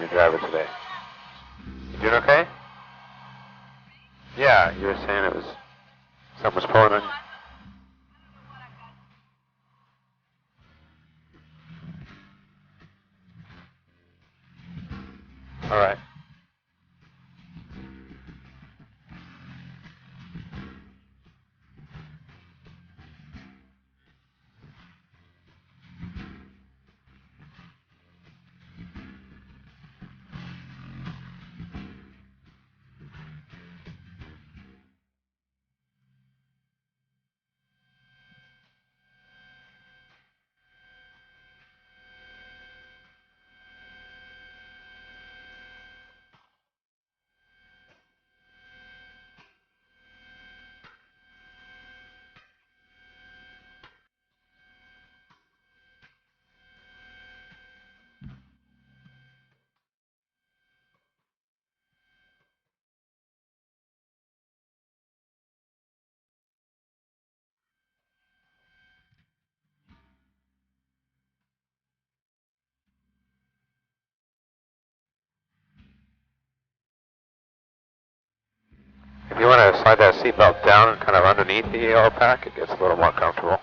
your driver today. You doing okay? Yeah, you were saying it was something was pulling on you. All right. If you want to slide that seatbelt down and kind of underneath the yellow pack, it gets a little more comfortable.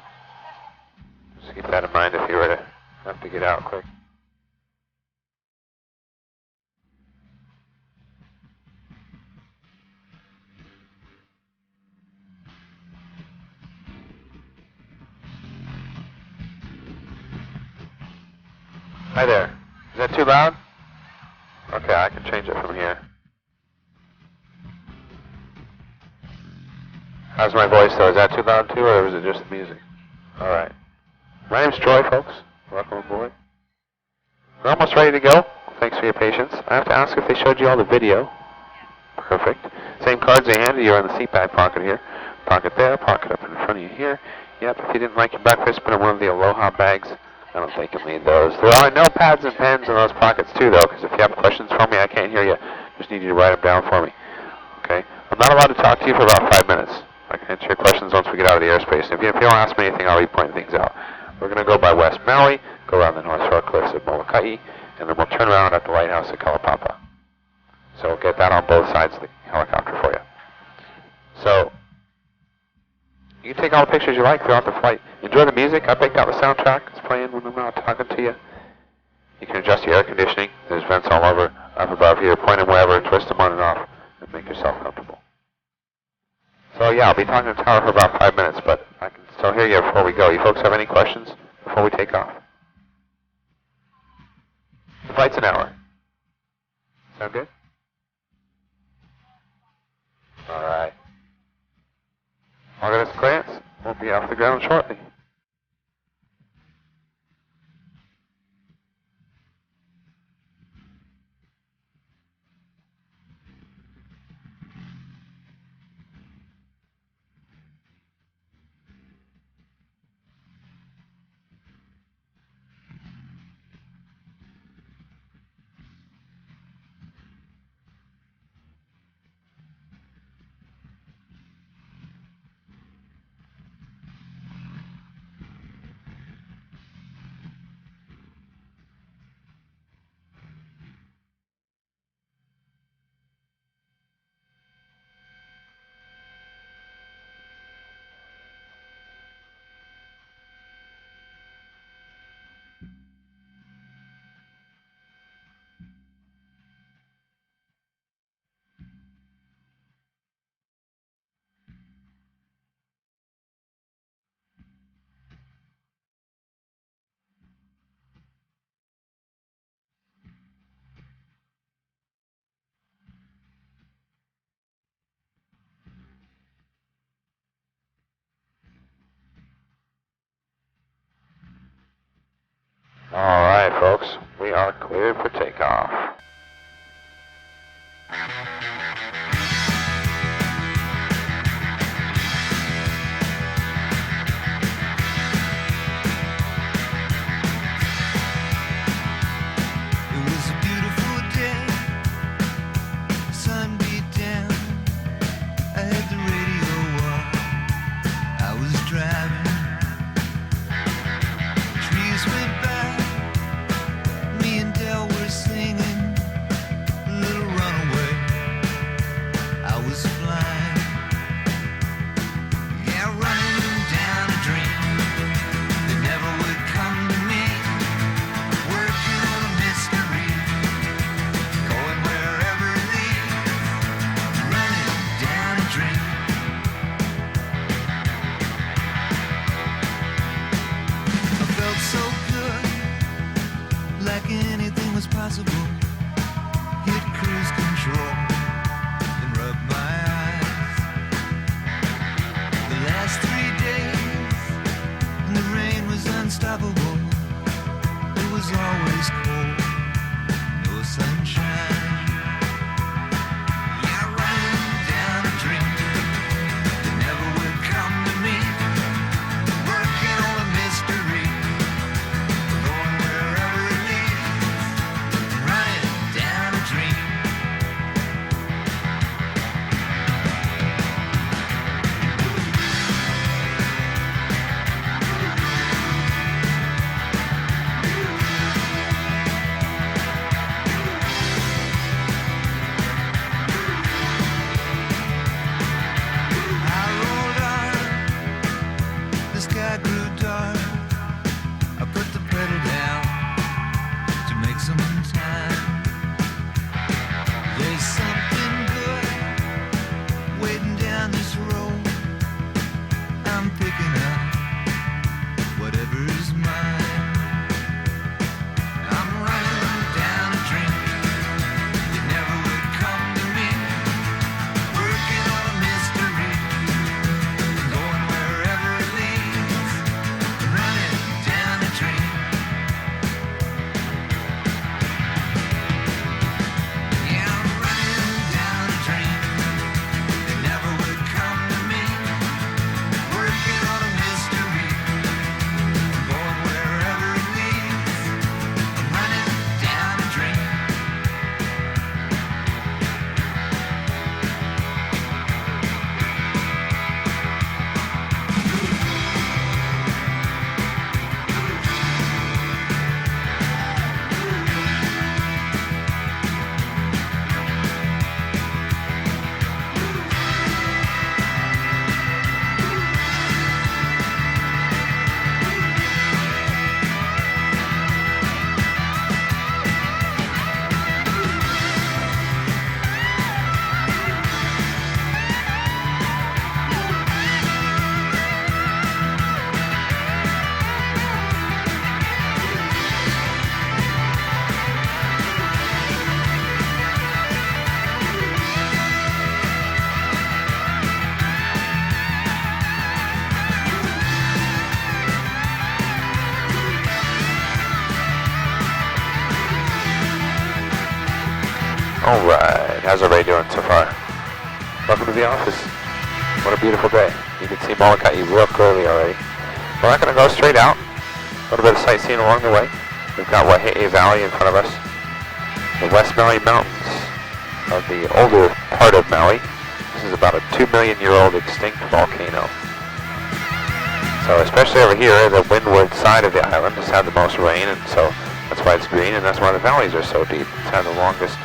Just keep that in mind if you were to have to get out quick. Hi there. Is that too loud? Okay, I can change it from here. How's my voice though? Is that too loud too, or is it just the music? Alright. My name's Troy, folks. Welcome aboard. We're almost ready to go. Thanks for your patience. I have to ask if they showed you all the video. Perfect. Same cards they handed you are in the seat back pocket here. Pocket there, pocket up in front of you here. Yep, if you didn't like your breakfast, put in one of the Aloha bags. I don't think you'll need those. There are notepads and pens in those pockets too, though, because if you have questions for me, I can't hear you. Just need you to write them down for me. Okay? I'm not allowed to talk to you for about 5 minutes. I can answer your questions once we get out of the airspace. If you don't ask me anything, I'll be pointing things out. We're going to go by West Maui, go around the North Shore Cliffs at Molokai, and then we'll turn around at the Lighthouse at Kalapapa. So we'll get that on both sides of the helicopter for you. So you can take all the pictures you like throughout the flight. Enjoy the music. I picked out the soundtrack. It's playing when I'm not talking to you. You can adjust the air conditioning. There's vents all over, up above here. Point them wherever, twist them on and off, and make yourself comfortable. So yeah, I'll be talking to the tower for about 5 minutes, but I can still hear you before we go. You folks have any questions before we take off? The flight's an hour. Sound good? All right. All good as clearance. We'll be off the ground shortly. All right, folks. We are cleared for takeoff. It was a beautiful day, sun beat down. I had the radio on, I was driving. Trees went by, me and Del were singing. was always cold, no sunshine. Yeah, running down a dream that never would come to me. Working on a mystery, going wherever it leads. Running down a dream. The sky grew dark. I put the pedal down to make some time. There's something good waiting down this road. I'm picking up whatever's mine. I'm running down a dream that never would come to me. Working on a mystery, going wherever it leads. Running down a dream. Yeah, I'm running down a dream that never would come to me. Working on a mystery, going wherever it leads. I'm running down a dream. Alright, how's everybody doing so far? Welcome to the office. What a beautiful day. You can see Molokai real clearly already. We're not going to go straight out. A little bit of sightseeing along the way. We've got Waihe'e Valley in front of us. The West Maui Mountains of the older part of Maui. This is about a 2 million year old extinct volcano. So especially over here, the windward side of the island has had the most rain, and so that's why it's green, and that's why the valleys are so deep. It's had the longest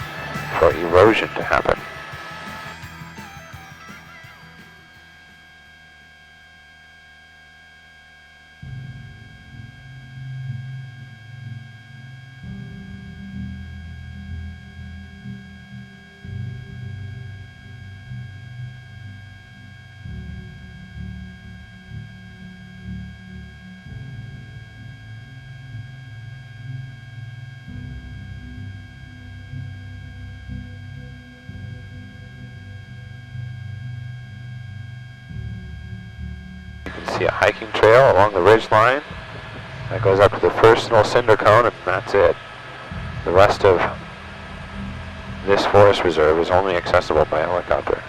for erosion to happen. See a hiking trail along the ridge line that goes up to the first little cinder cone, and that's it. The rest of this forest reserve is only accessible by helicopter.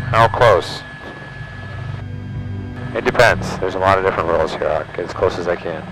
How close? It depends. There's a lot of different rules here. I'll get as close as I can.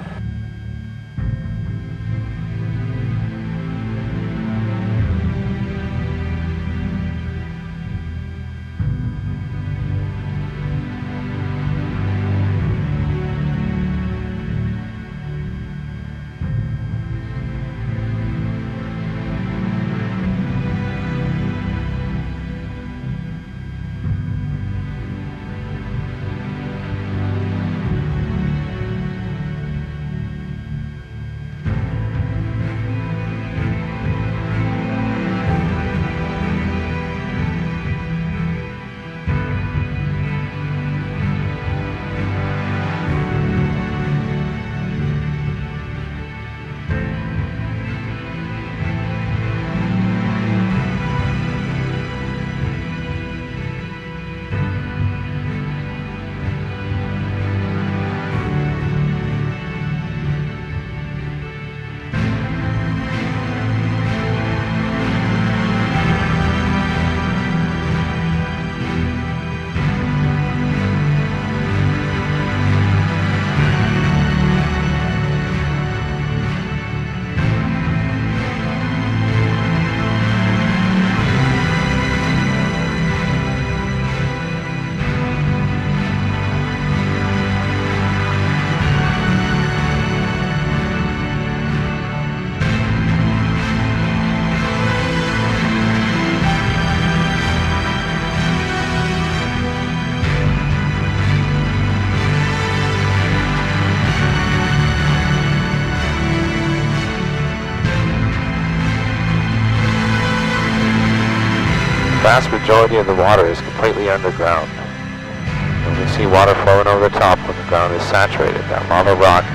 vast majority of the water is completely underground. And we see water flowing over the top when the ground is saturated. That lava rock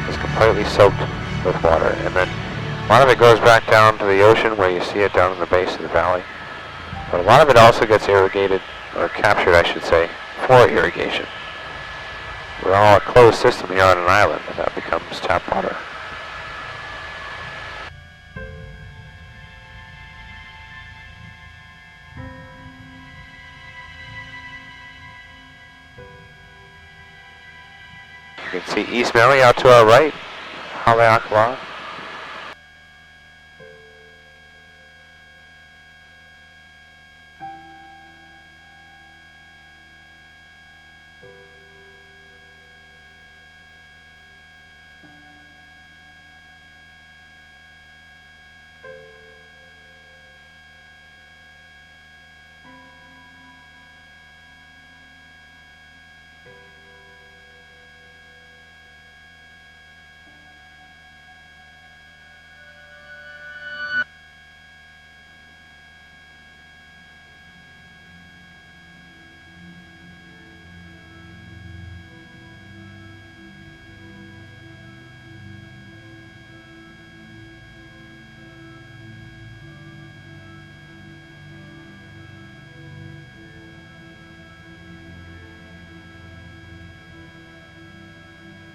is completely soaked with water. And then a lot of it goes back down to the ocean where you see it down in the base of the valley. But a lot of it also gets irrigated, or captured I should say, for irrigation. We're all a closed system here on an island, and that becomes tap water. You can see East Maui out to our right, Haleakala.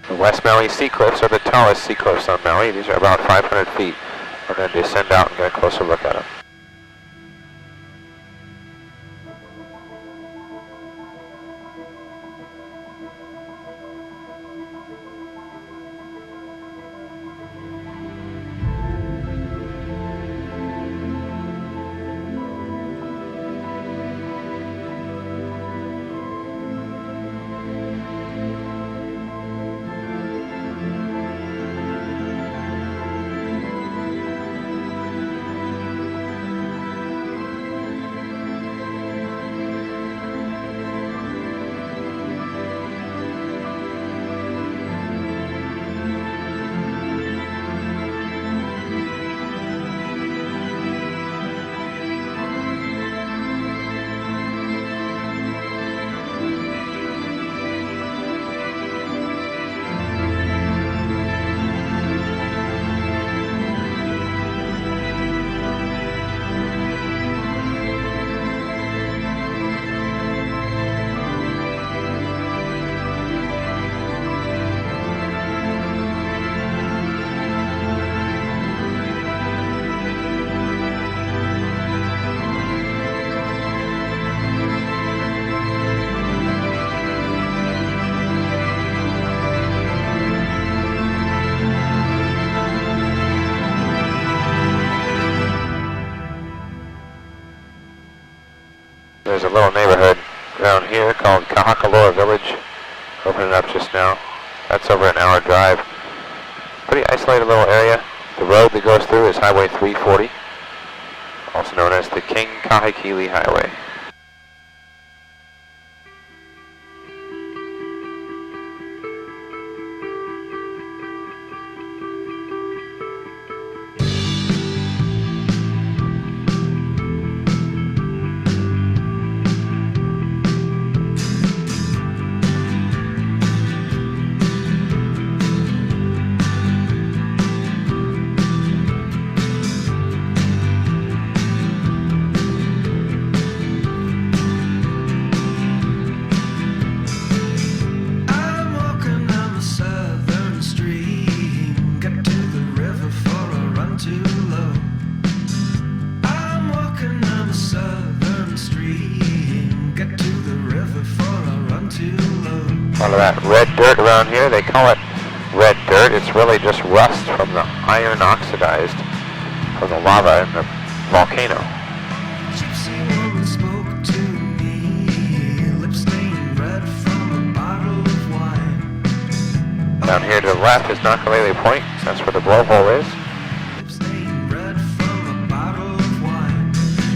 The West Maui Sea Cliffs are the tallest sea cliffs on Maui. These are about 500 feet. We're going to descend out and get a closer look at them. There's a little neighborhood down here called Kahakaloa Village, opening up just now. That's over an hour drive. Pretty isolated little area. The road that goes through is Highway 340, also known as the King Kahekili Highway. A lot of that red dirt around here, they call it red dirt. It's really just rust from the iron oxidized from the lava in the volcano. Gypsy woman spoke to me, lips stained red from a bottle of wine. Down here to the left is Nakalele Point. That's where the blowhole is. Lips stained red from a bottle of wine.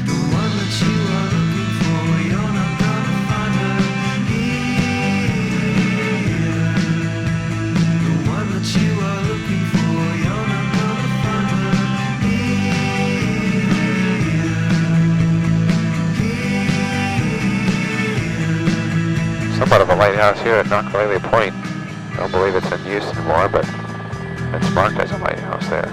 The one that you are looking for, you're not gonna find her here. The one that you are looking for, you're not gonna find her here. somewhat of a lighthouse here at Nakalele Point. Don't believe it's in use anymore, but it's marked as a lighthouse there.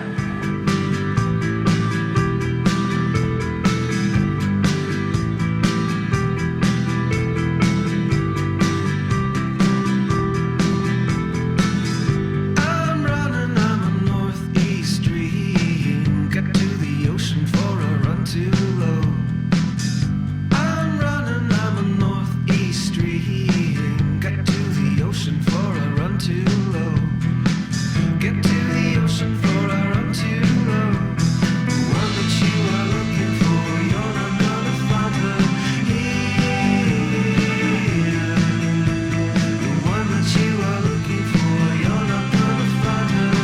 I'm running, I'm a northeast stream. Got to the ocean for a run too low. I'm running, I'm a northeast stream. Got to the ocean for a run too low. Get to the ocean for a run too low. The one that you are looking for, you're not gonna find her here. The one that you are looking for, you're not gonna find her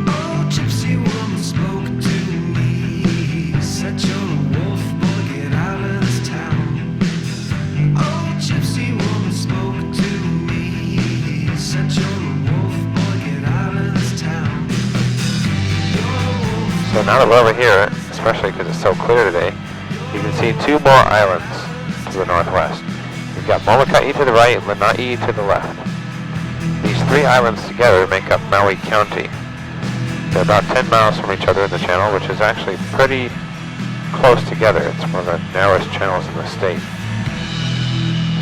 Oh, gypsy woman spoke to me. Said you're a wolf, boy, get out of this town. Oh, gypsy woman spoke to me. Said you're a wolf, boy, get out of this town. You're a wolf. So now that we're over here, especially because it's so clear today, you can see two more islands to the northwest. You've got Molokai to the right and Lanai to the left. These three islands together make up Maui County. They're about 10 miles from each other in the channel, which is actually pretty close together. It's one of the narrowest channels in the state.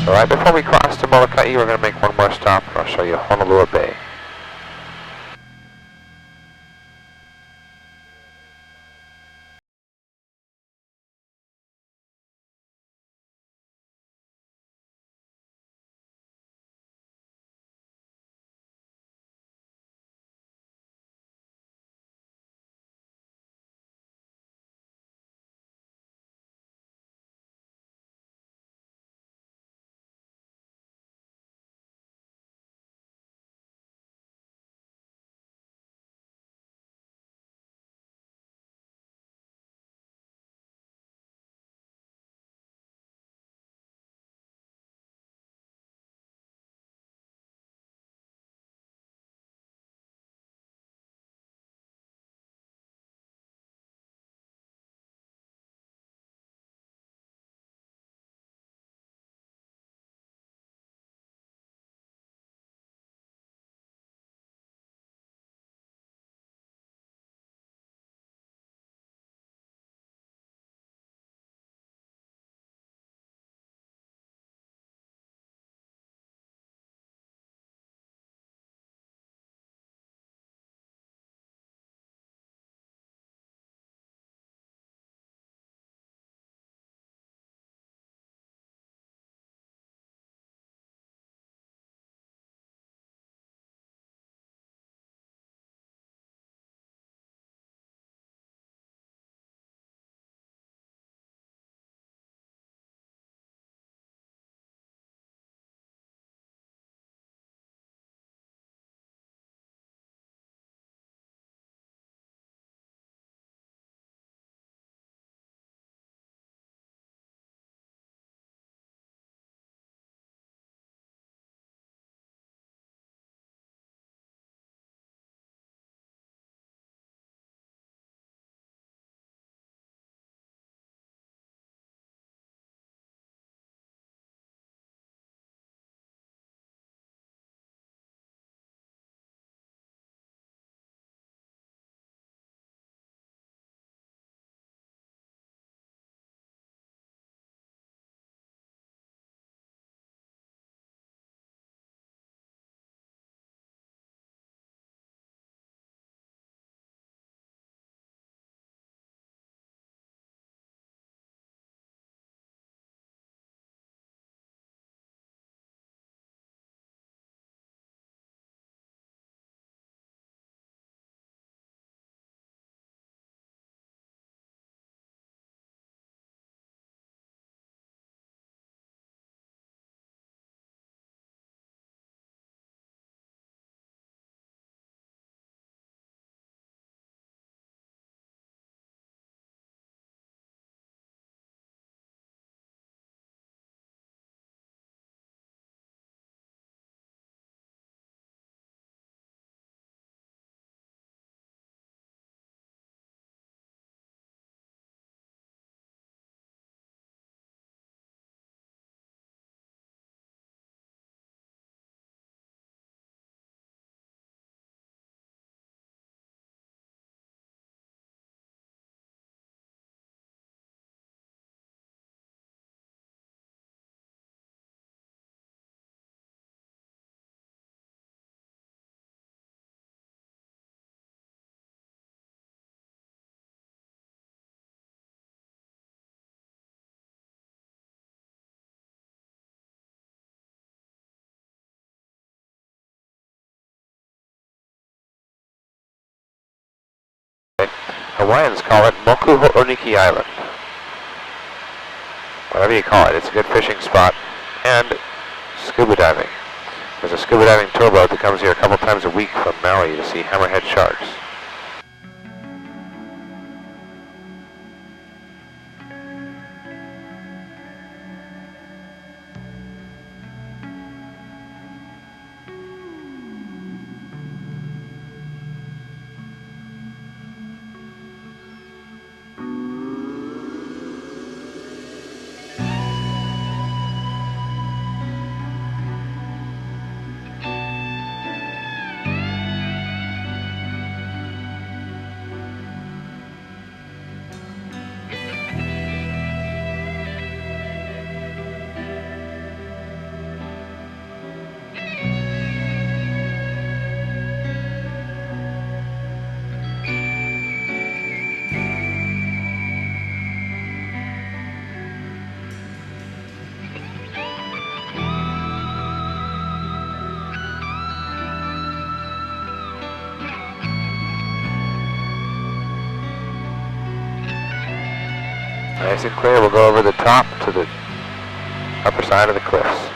So right before we cross to Molokai, we're going to make one more stop, and I'll show you Honolulu Bay. Hawaiians call it Moku Ho'oniki Island. Whatever you call it, it's a good fishing spot and scuba diving. There's a scuba diving tour boat that comes here a couple times a week from Maui to see hammerhead sharks. Nice and clear, we'll go over the top to the upper side of the cliffs.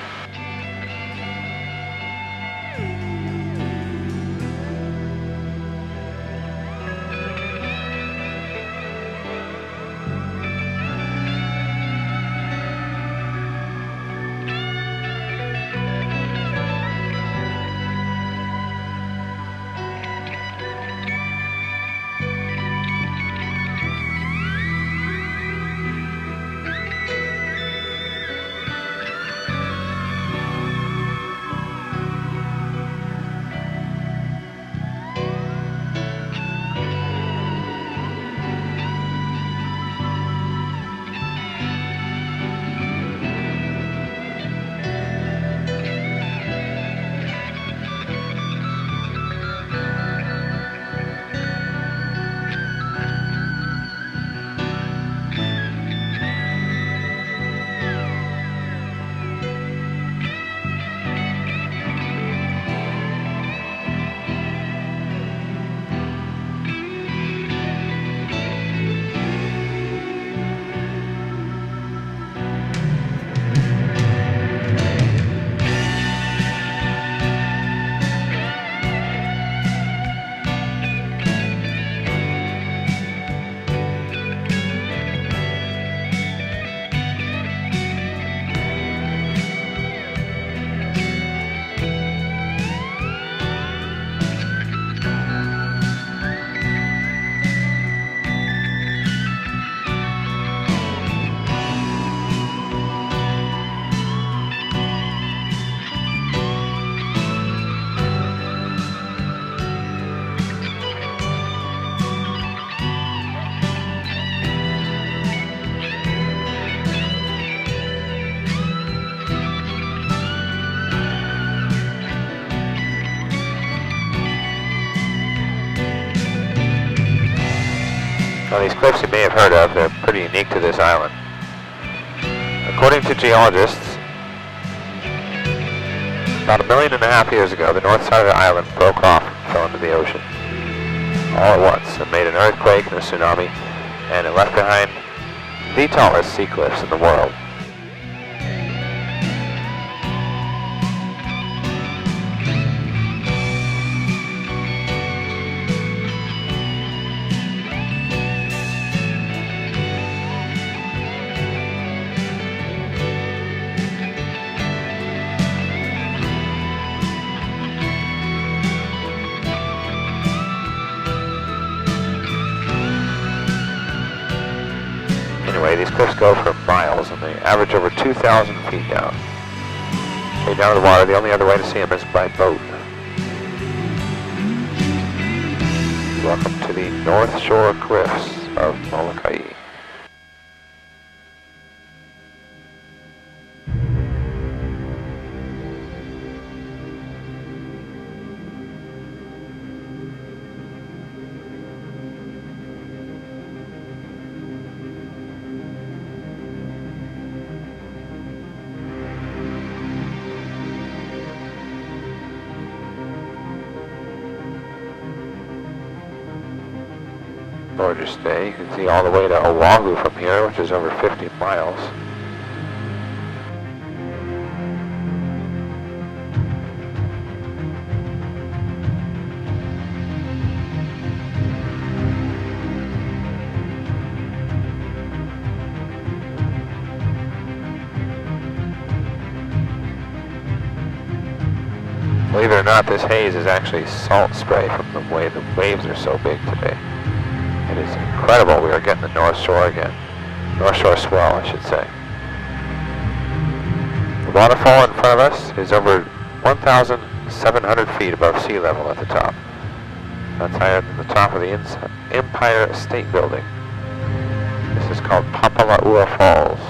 Now these cliffs you may have heard of, they're pretty unique to this island. According to geologists, about 1.5 million years ago, the north side of the island broke off and fell into the ocean all at once. It made an earthquake and a tsunami, and it left behind the tallest sea cliffs in the world. Anyway, these cliffs go for miles, and they average over 2,000 feet down. Way down to the water, the only other way to see them is by boat. Welcome to the North Shore Cliffs of Molokai. Gorgeous day. You can see all the way to Oahu from here, which is over 50 miles. Believe it or not, this haze is actually salt spray from the way the waves are so big today. It is incredible. We are getting the North Shore again. North Shore swell, I should say. The waterfall in front of us is over 1,700 feet above sea level at the top. That's higher than the top of the Empire State Building. This is called Papala'ua Falls.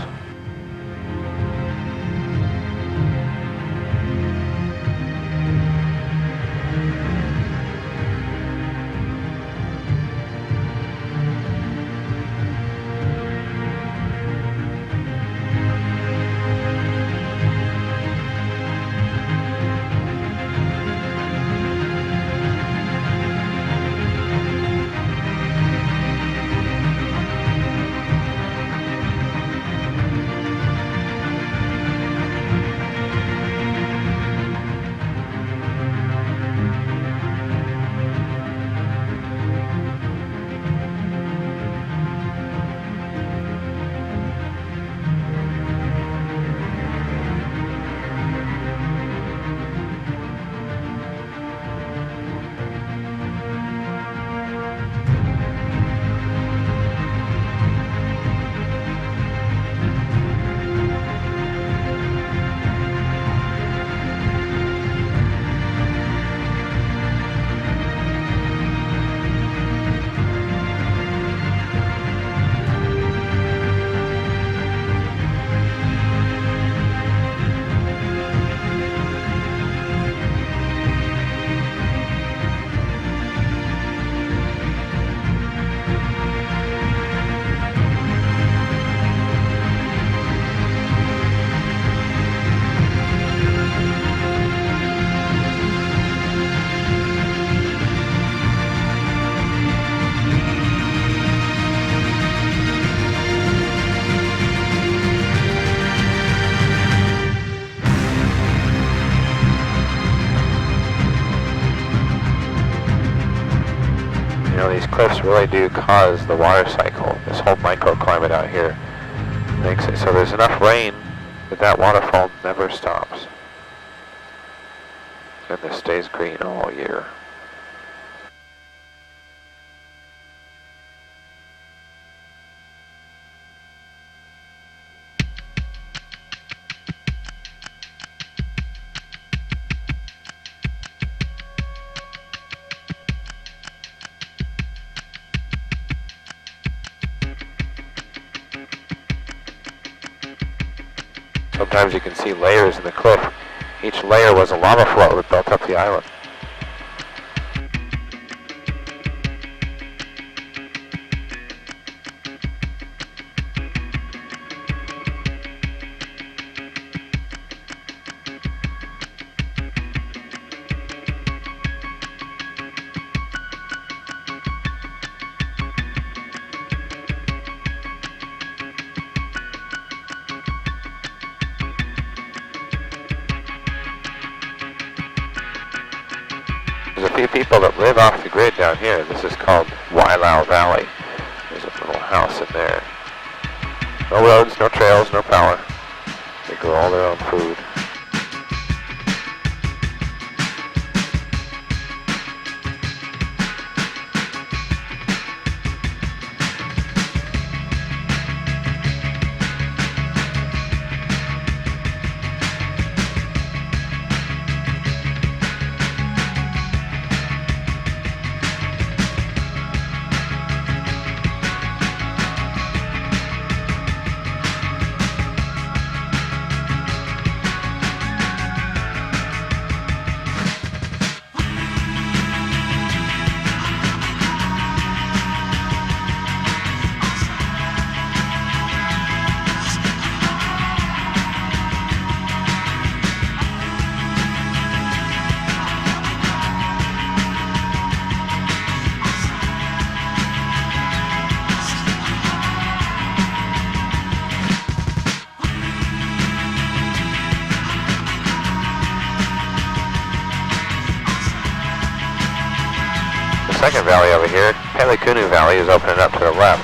These cliffs really do cause the water cycle, this whole microclimate out here makes it so there's enough rain that that waterfall never stops. And this stays green all year. Sometimes you can see layers in the cliff. Each layer was a lava flow that built up the island. There's a few people that live off the grid down here. This is called Wailau Valley. There's a little house in there. No roads, no trails, no power. They grow all their own food. second valley over here. Pelekunu Valley is opening up to the left.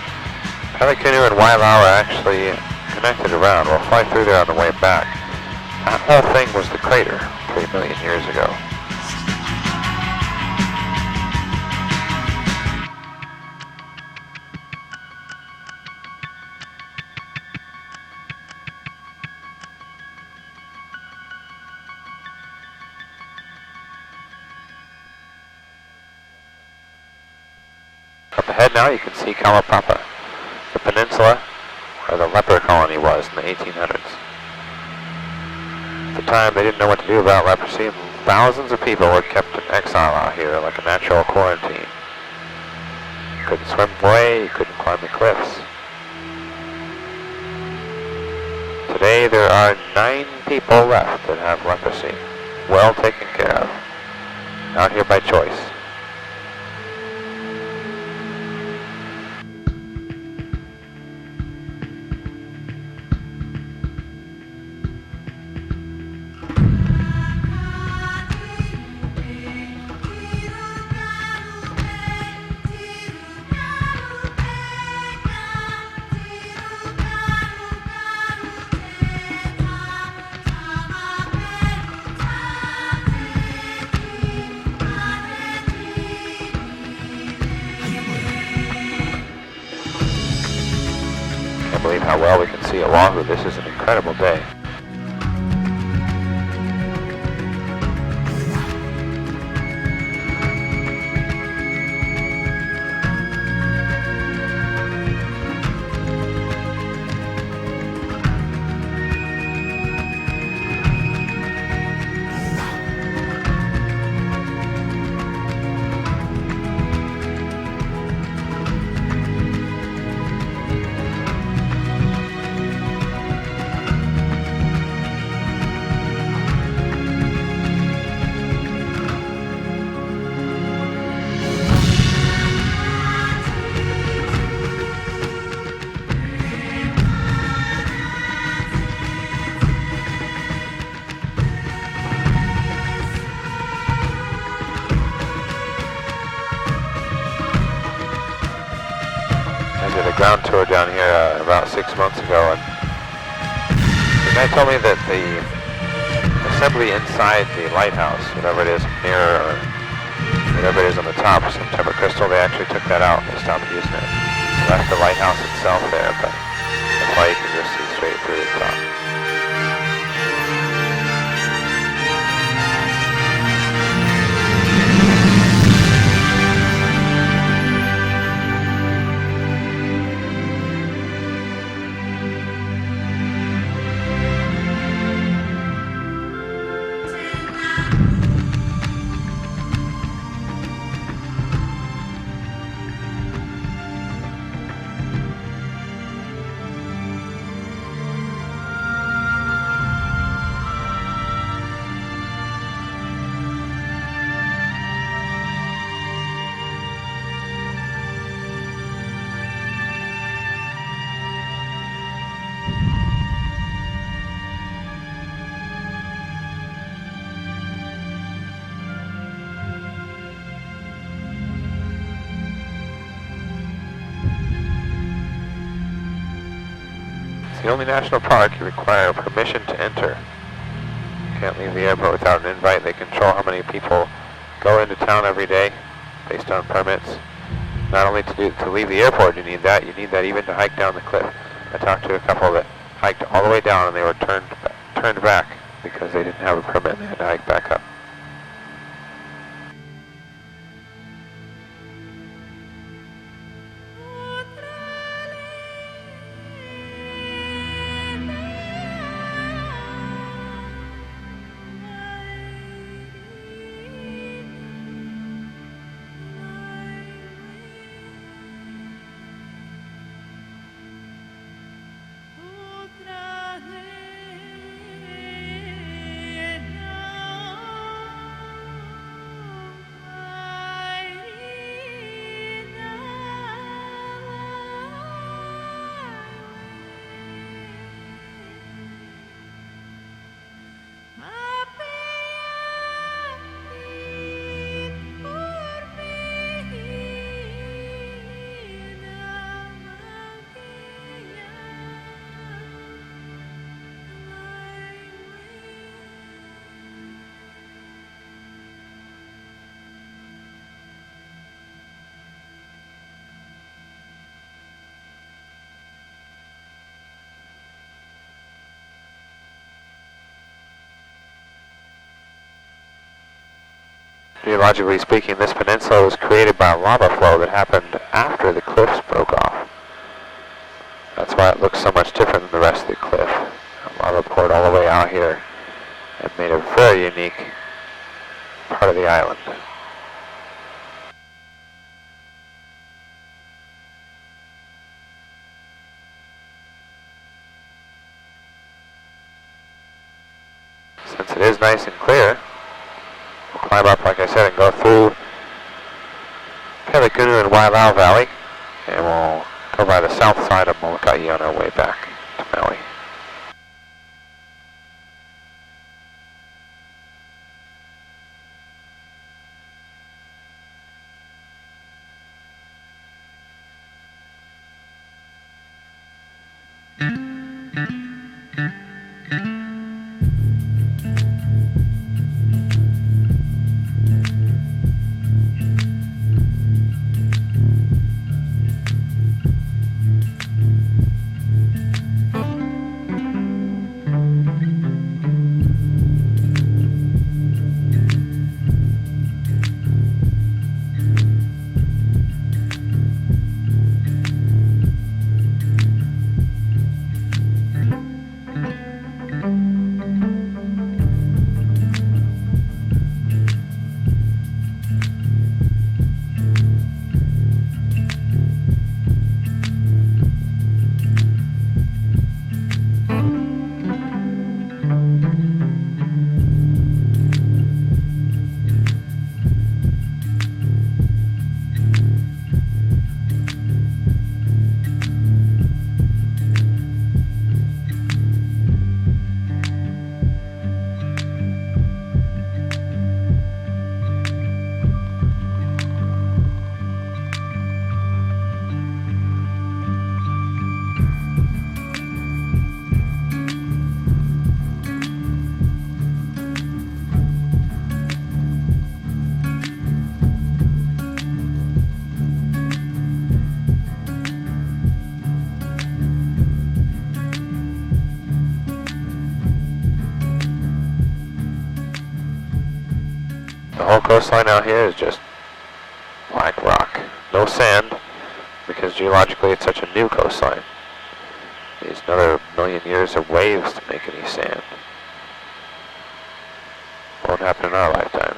Pelekunu and Wailau are actually connected around. We'll fly through there on the way back. That whole thing was the crater 3 million years ago. Up ahead now you can see Kalapapa, the peninsula where the leper colony was in the 1800s. At the time they didn't know what to do about leprosy, and thousands of people were kept in exile out here like a natural quarantine. You couldn't swim away, you couldn't climb the cliffs. Today there are 9 people left that have leprosy, well taken care of, out here by choice. Can't believe how well we can see Oahu. This is an incredible day. I did a ground tour down here about 6 months ago, and the guy told me that the assembly inside the lighthouse, whatever it is, mirror or whatever it is on the top, September crystal, they actually took that out. They stopped using it. They left the lighthouse itself there, but that's why you can just see straight through the top. It's the only national park you require permission to enter. You can't leave the airport without an invite. They control how many people go into town every day based on permits. Not only to leave the airport you need that even to hike down the cliff. I talked to a couple that hiked all the way down and they were turned back because they didn't have a permit and they had to hike back up. Geologically speaking, this peninsula was created by a lava flow that happened after the cliffs broke off. That's why it looks so much different than the rest of the cliff. Lava poured all the way out here and made a very unique part of the island. Since it is nice and clear, we'll climb up, like I said, and go through Pelagunu and Wailau Valley, and we'll go by the south side of Molokai on our way back to Maui. The whole coastline out here is just black rock. No sand, because geologically it's such a new coastline. Needs another million years of waves to make any sand. Won't happen in our lifetimes.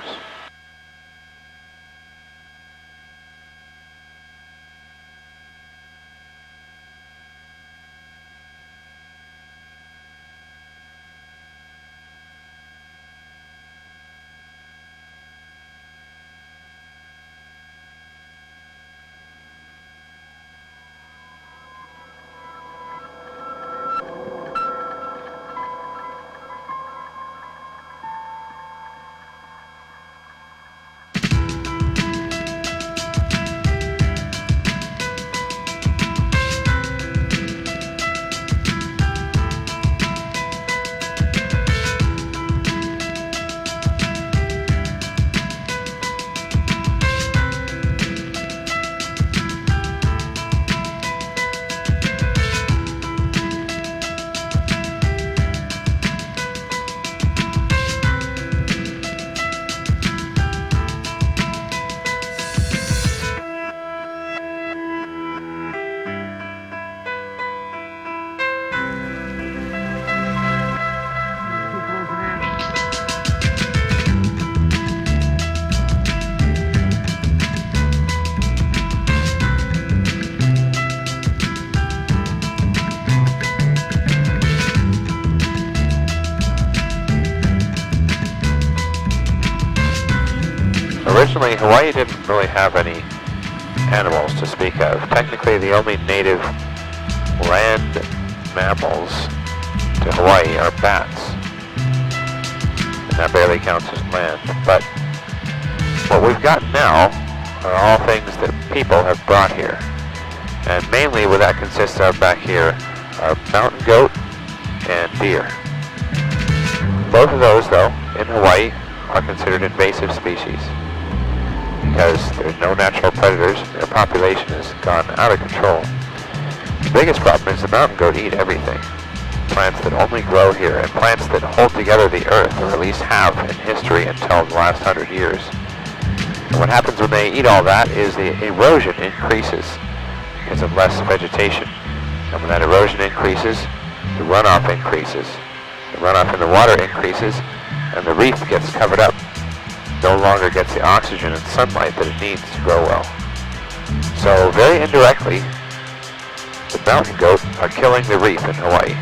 Originally, Hawaii didn't really have any animals to speak of. Technically, the only native land mammals to Hawaii are bats, and that barely counts as land. But what we've got now are all things that people have brought here, and mainly what that consists of back here are mountain goat and deer. Both of those, though, in Hawaii are considered invasive species, because there's no natural predators. Their population has gone out of control. The biggest problem is the mountain goat eat everything. Plants that only grow here, and plants that hold together the earth, or at least have in history until the last 100 years. And what happens when they eat all that is the erosion increases because of less vegetation. And when that erosion increases, the runoff increases. The runoff in the water increases, and the reef gets covered up. No longer gets the oxygen and sunlight that it needs to grow well. So very indirectly, the mountain goat are killing the reef in Hawaii.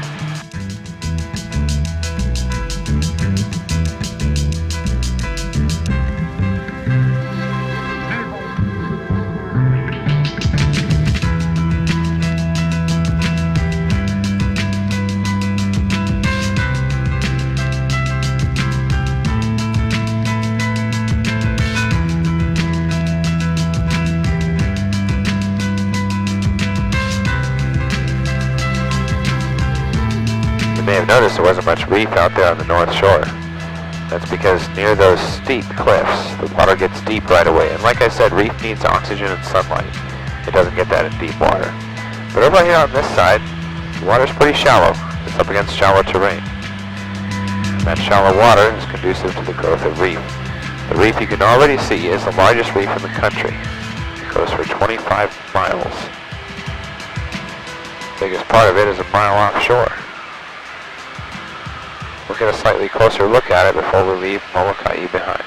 You may have noticed there wasn't much reef out there on the North Shore. That's because near those steep cliffs, the water gets deep right away. And like I said, reef needs oxygen and sunlight. It doesn't get that in deep water. But over here on this side, the water's pretty shallow. It's up against shallow terrain. And that shallow water is conducive to the growth of reef. The reef you can already see is the largest reef in the country. It goes for 25 miles. The biggest part of it is a mile offshore. We'll get a slightly closer look at it before we leave Molokai behind.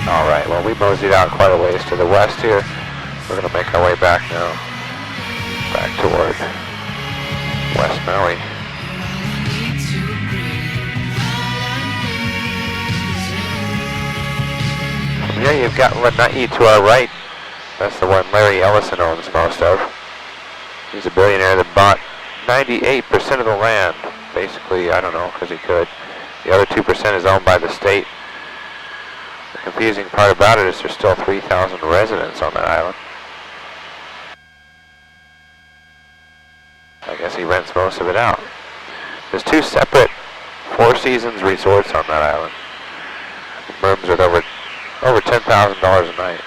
Alright, well we moseyed out quite a ways to the west here. We're going to make our way back now. Back toward West Maui. From here you've got Lanai to our right. That's the one Larry Ellison owns most of. He's a billionaire that bought 98% of the land. Basically, I don't know, because he could. The other 2% is owned by the state. The confusing part about it is there's still 3,000 residents on that island. I guess he rents most of it out. There's two separate Four Seasons resorts on that island. Rooms with over Over $10,000 a night.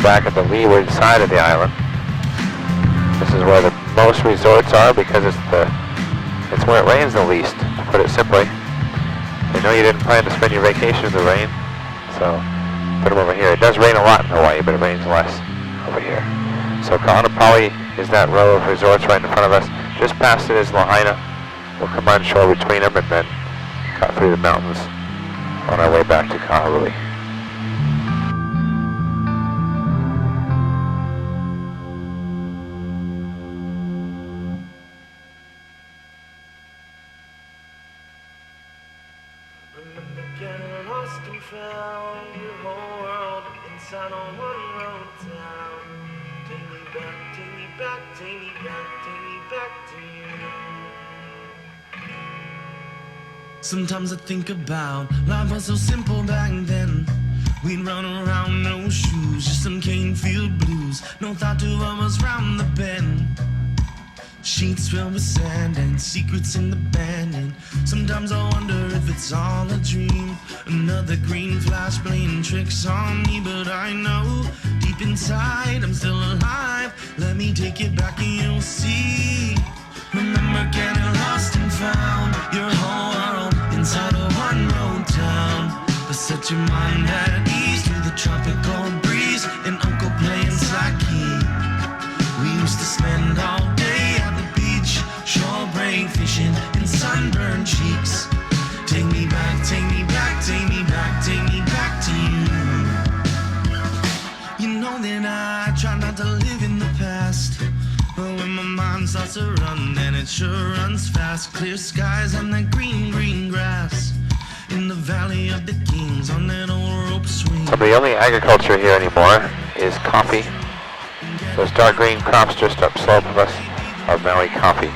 Back at the leeward side of the island. This is where the most resorts are because it's where it rains the least, to put it simply. They know you didn't plan to spend your vacation in the rain, so put them over here. It does rain a lot in Hawaii, but it rains less over here. So Kaanapali is that row of resorts right in front of us. Just past it is Lahaina. We'll come on shore between them and then cut through the mountains on our way back to Kahului. Sometimes I think about life was so simple back then. We'd run around, no shoes, just some cane field blues. No thought to what was round the bend. Sheets filled with sand and secrets in the band. And sometimes I wonder if it's all a dream. Another green flash playing tricks on me, but I know deep inside I'm still alive. Let me take it back and you'll see. Remember getting lost and found your whole world inside a one-road town. But set your mind at ease through the tropical breeze and Uncle playing sake. We used to spend all day at the beach, shore break fishing and sunburned cheeks. Take me back, take me back, take me back, take me back to you. You know that I try not to live in the past, but when my mind starts to run, then it sure runs fast. Clear skies and that green, green grass in the Valley of the Kings on that old rope swing. So the only agriculture here anymore is coffee. Those dark green crops just upslope of us are Maui coffee.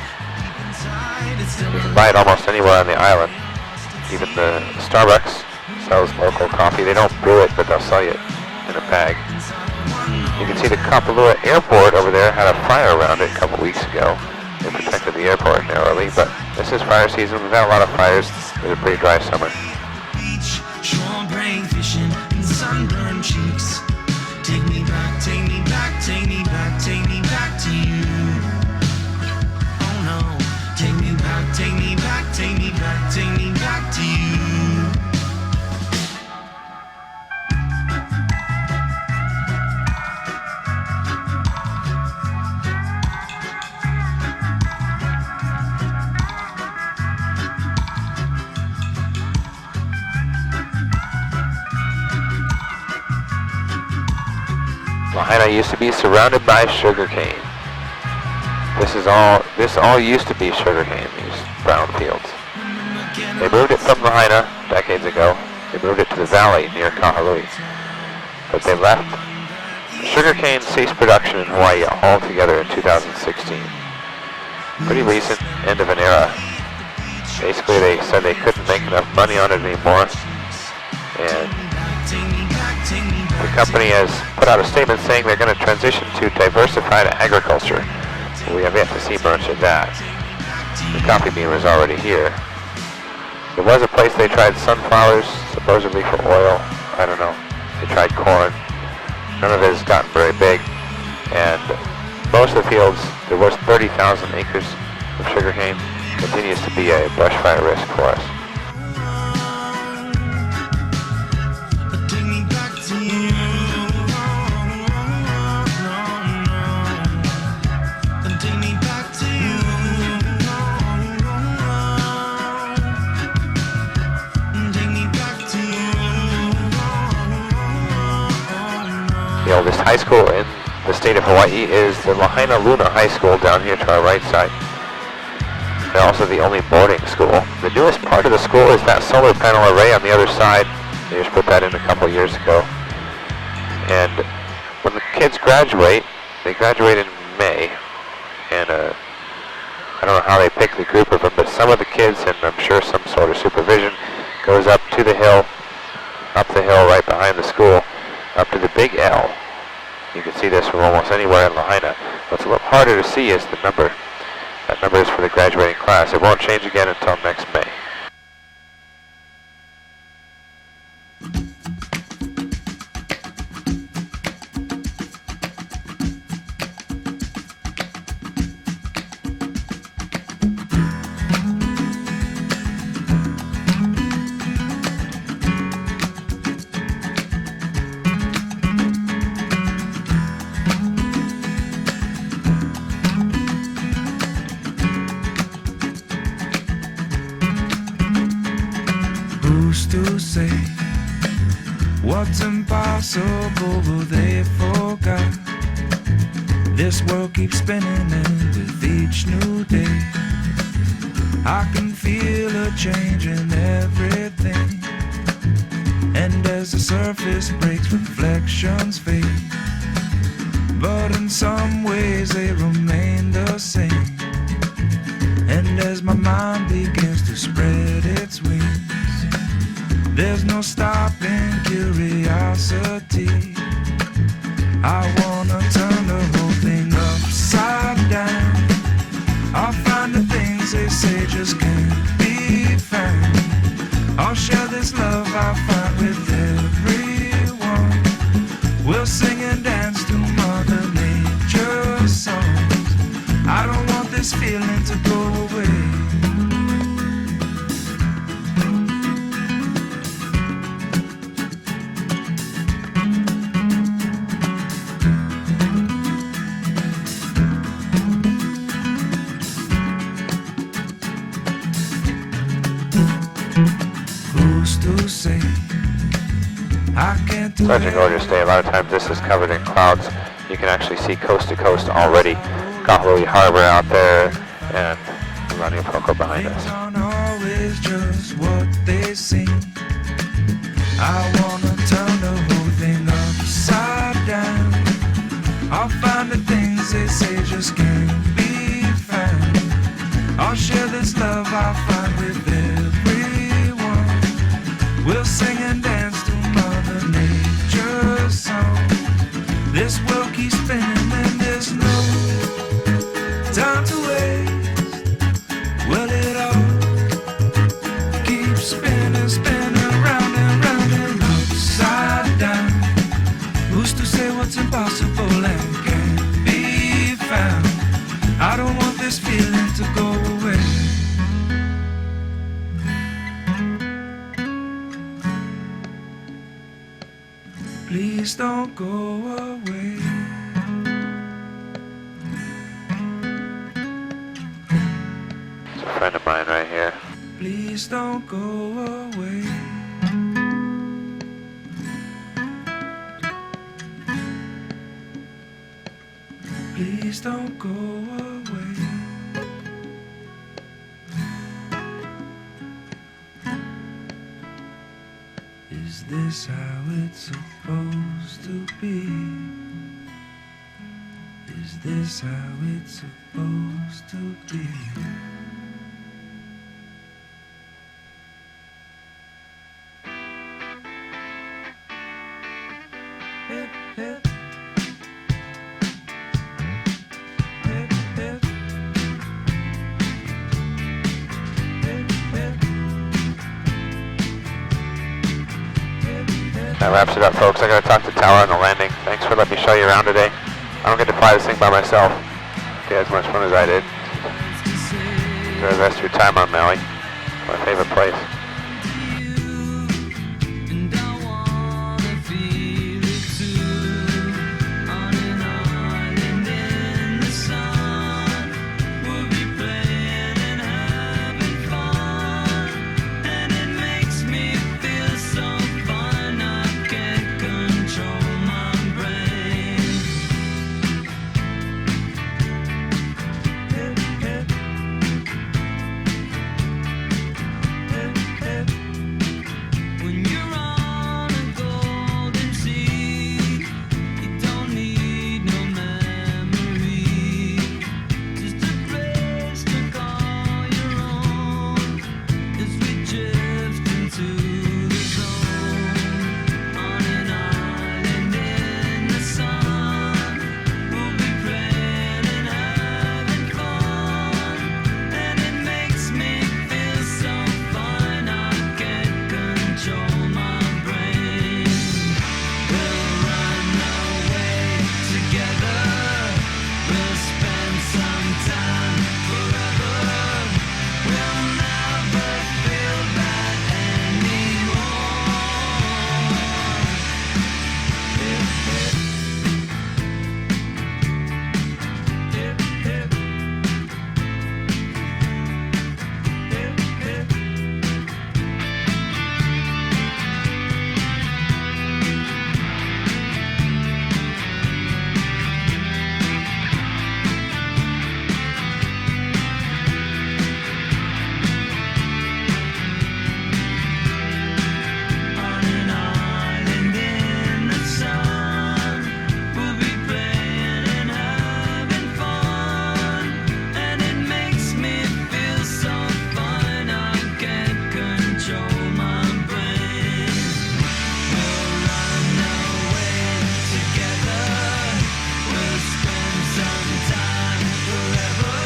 You can buy it almost anywhere on the island. Even the Starbucks sells local coffee. They don't brew it, but they'll sell you it in a bag. You can see the Kapalua airport over there had a fire around it a couple weeks ago. They protected the airport narrowly, but this is fire season. We've had a lot of fires. It was a pretty dry summer. Beach, shore break fishing and sunburned cheeks. Take me back, take me back, take me back, take me back to you. Oh no, take me back, take me back, take me back, take me back to you. Lahaina used to be surrounded by sugarcane. This all used to be sugarcane, these brown fields. They moved it from Lahaina decades ago. They moved it to the valley near Kahului. But they left. Sugarcane ceased production in Hawaii altogether in 2016. pretty recent end of an era. Basically, they said they couldn't make enough money on it anymore, and the company has put out a statement saying they're going to transition to diversified agriculture. We have yet to see much of that. The coffee bean was already here. There was a place they tried sunflowers, supposedly for oil. I don't know. They tried corn. None of it has gotten very big. And most of the fields, there was 30,000 acres of sugarcane. Continues to be a brush fire risk for us. Take me back to you. Take me back to you. Take me back to you. The oldest high school in the state of Hawaii is the Lahaina Luna High School down here to our right side. They're also the only boarding school. The newest part of the school is that solar panel array on the other side. They just put that in a couple years ago. And when the kids graduate, they graduate in May. And I don't know how they pick the group of them, but some of the kids, and I'm sure some sort of supervision, goes up to the hill, up the hill right behind the school, up to the big L. You can see this from almost anywhere in Lahaina. What's a little harder to see is the number. That number is for the graduating class. It won't change again until next May. Who's to say what's impossible, will they forgot? This world keeps spinning and with each new day I can feel a change in everything. And as the surface breaks, reflections fade, but in some ways they remain the same. And as my mind begins to spread its wings, there's no stopping curiosity. I wanna turn the whole thing upside down. I'll find the things they say just can't be found. I'll share this love I find with everyone. We'll sing and dance to Mother Nature's songs. I don't want this feeling to go away. Such a gorgeous day. A lot of times this is covered in clouds. You can actually see coast to coast already. Kahului Harbor out there and Ranipoko behind us. Aren't always just what they seem. I wanna turn the whole thing upside down. I'll find the things they say just can't be found. I'll share this love I find with everyone. We'll sing and dance to Mother Nature's song. This world keeps spinning and there's no time to waste. Well, it all keeps spinning, spinning round and round and upside down. Who's to say what's impossible and can't be found? I don't want this feeling to go away. Please don't go away. It's a friend of mine right here. Please don't go away. Please don't go away. Is this how it's supposed to be? Is this how it's supposed to be? Hip, hip. Hip, hip. Hip, hip. Hip, hip. That wraps it up, folks. I gotta talk to Tower on the landing. Thanks for letting me show you around today. I don't get to fly this thing by myself. You had as much fun as I did. Enjoy the rest of your time on Maui. My favorite place. And I wanna feel it too. On an island in the sun, we'll be playing and having fun. And it makes me feel so fine, I can't control my brain. Hip, hip. Hip, hip. When you're on a golden sea, you don't need no memory, just a place to call your own as we drift into the zone. On an island in the sun, we'll be playing and having fun, and it makes me feel so fine, I can't control my brain. We'll run away together, we'll spend some time forever, we'll never feel bad anymore. Hip, hip. Hip, hip. Hip, hip. On an island in the sun, we'll be playing and having fun, and it makes me feel so fine, I can't control my brain. We'll run away together, we'll spend some time forever,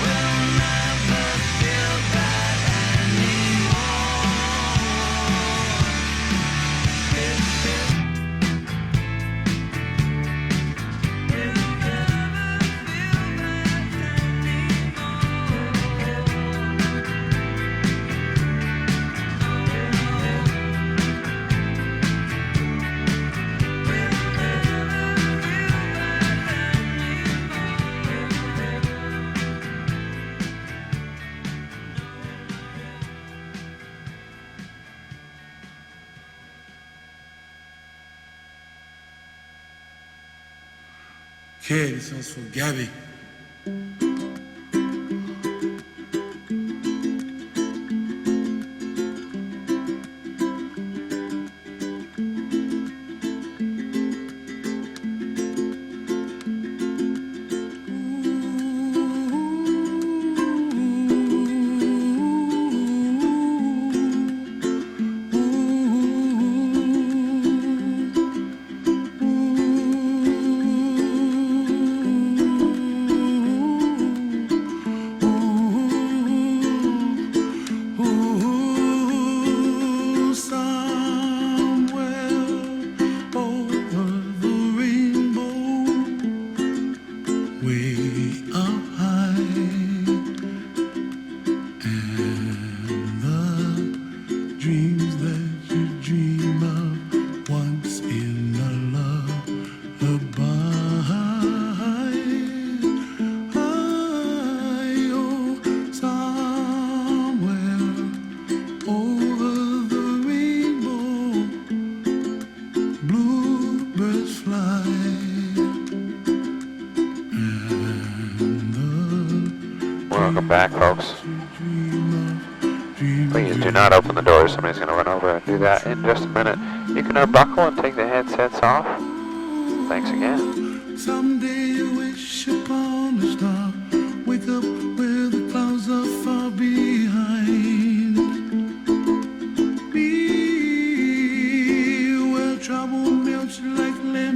we'll never feel bad anymore. Hip, hip. We'll never feel bad Okay, this one's for Gabby. Welcome back, folks. Please do not open the doors. Somebody's going to run over and do that in just a minute. You can unbuckle and take the headsets off. Thanks again. Someday you wish upon a star. Wake up